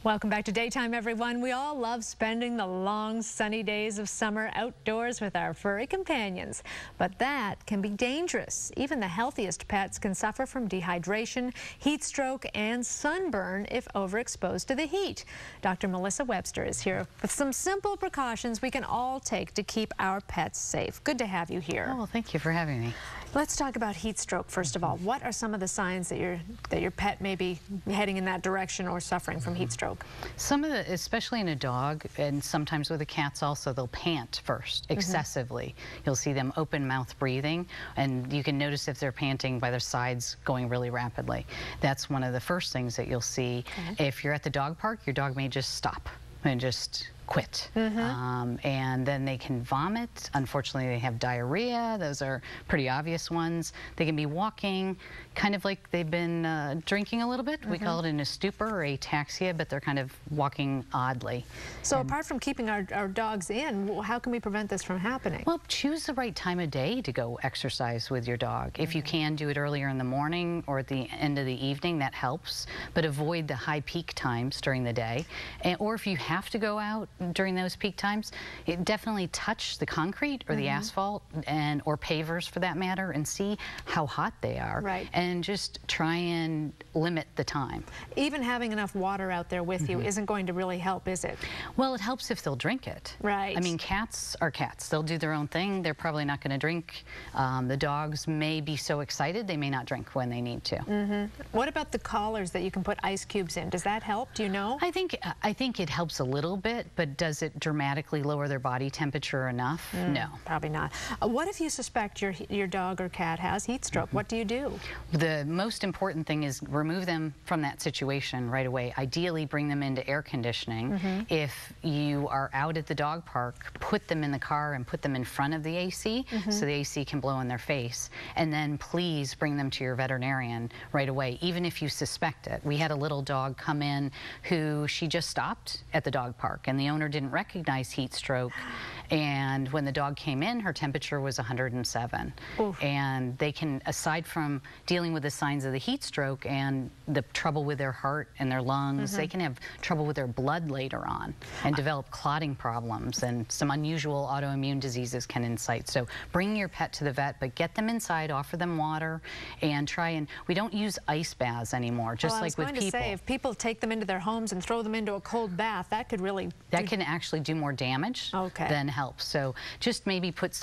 Welcome back to Daytime, everyone. We all love spending the long sunny days of summer outdoors with our furry companions, but that can be dangerous. Even the healthiest pets can suffer from dehydration, heat stroke, and sunburn if overexposed to the heat. Dr. Melissa Webster is here with some simple precautions we can all take to keep our pets safe. Good to have you here. Oh, well, thank you for having me. Let's talk about heat stroke first of all. What are some of the signs that your pet may be heading in that direction or suffering from heat stroke? Some of the, especially in a dog, and sometimes with the cats also, they'll pant first excessively. You'll see them open mouth breathing, and you can notice if they're panting by their sides going really rapidly. That's one of the first things that you'll see. If you're at the dog park, your dog may just stop and just quit. And then they can vomit. Unfortunately, they have diarrhea. Those are pretty obvious ones. They can be walking kind of like they've been drinking a little bit. We call it in a stupor or ataxia, but they're kind of walking oddly. So apart from keeping our dogs in, how can we prevent this from happening? Well, choose the right time of day to go exercise with your dog. If you can, do it earlier in the morning or at the end of the evening, that helps. But avoid the high peak times during the day. Or if you have to go out during those peak times, definitely touch the concrete or the asphalt or pavers for that matter and see how hot they are. And just try and limit the time. Even having enough water out there with you isn't going to really help, is it? Well, it helps if they'll drink it. I mean, cats are cats. They'll do their own thing. They're probably not going to drink. The dogs may be so excited they may not drink when they need to. What about the collars that you can put ice cubes in? Does that help? Do you know? I think it helps a little bit, but does it dramatically lower their body temperature enough? No. Probably not. What if you suspect your dog or cat has heat stroke? What do you do? The most important thing is remove them from that situation right away. Ideally, bring them into air conditioning. If you are out at the dog park, put them in the car and put them in front of the AC so the AC can blow in their face. And then please bring them to your veterinarian right away, even if you suspect it. We had a little dog come in who she just stopped at the dog park, and the owner didn't recognize heat stroke. And when the dog came in, her temperature was 107. And they can, aside from dealing with the signs of the heat stroke and the trouble with their heart and their lungs, they can have trouble with their blood later on and develop clotting problems, and some unusual autoimmune diseases can incite. So bring your pet to the vet, but get them inside, offer them water, and try and, we don't use ice baths anymore, just like with people. I was going to say, if people take them into their homes and throw them into a cold bath, that could really... That can actually do more damage than help. So just maybe put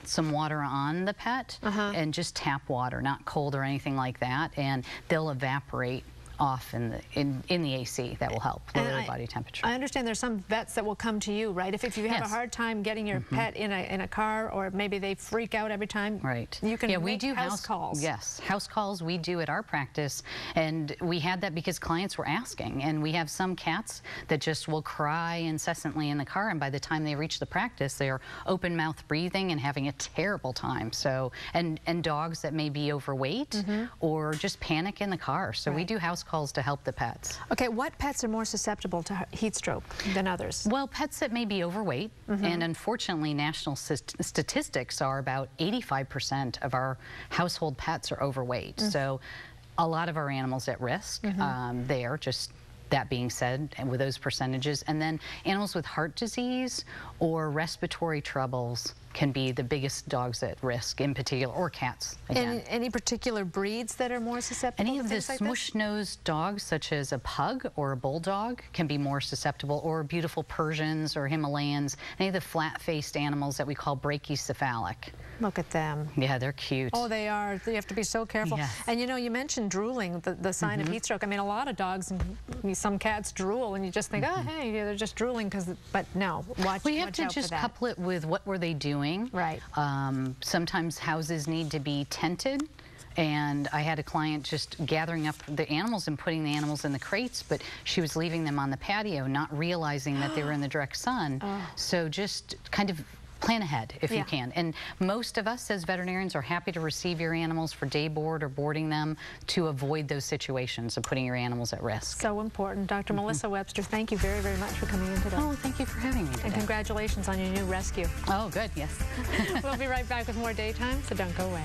some water on the pet and just tap water, not cold or anything like that, and they'll evaporate off in the AC. That will help lower the body temperature. I understand there's some vets that will come to you, right? If you have a hard time getting your pet in a car, or maybe they freak out every time, you can we do house calls. Yes, house calls we do at our practice, and we had that because clients were asking, and we have some cats that just will cry incessantly in the car, and by the time they reach the practice, they are open mouth breathing and having a terrible time. So, and dogs that may be overweight or just panic in the car. So we do house calls to help the pets. Okay, what pets are more susceptible to heat stroke than others? Well, pets that may be overweight, and unfortunately national statistics are about 85% of our household pets are overweight. So a lot of our animals at risk there, just that being said, and with those percentages. And then animals with heart disease or respiratory troubles can be the biggest dogs at risk in particular, or cats again. Any particular breeds that are more susceptible? Any of the smush-nosed dogs, such as a pug or a bulldog, can be more susceptible, or beautiful Persians or Himalayans, any of the flat-faced animals that we call brachycephalic. Look at them. Yeah, they're cute. Oh, they are. You have to be so careful. And you know, you mentioned drooling, the sign of heat stroke. I mean, a lot of dogs and some cats drool, and you just think, oh, hey, they're just drooling, but no, watch We have to just couple it with what were they doing. Sometimes houses need to be tented, and I had a client just gathering up the animals and putting the animals in the crates, but she was leaving them on the patio, not realizing that they were in the direct sun. So just kind of plan ahead if you can. And most of us as veterinarians are happy to receive your animals for day board or boarding them to avoid those situations of putting your animals at risk. So important. Dr. Melissa Webster, thank you very, very much for coming in today. Oh, thank you for having me today. And congratulations on your new rescue. Oh, good, yes. We'll be right back with more Daytime, so don't go away.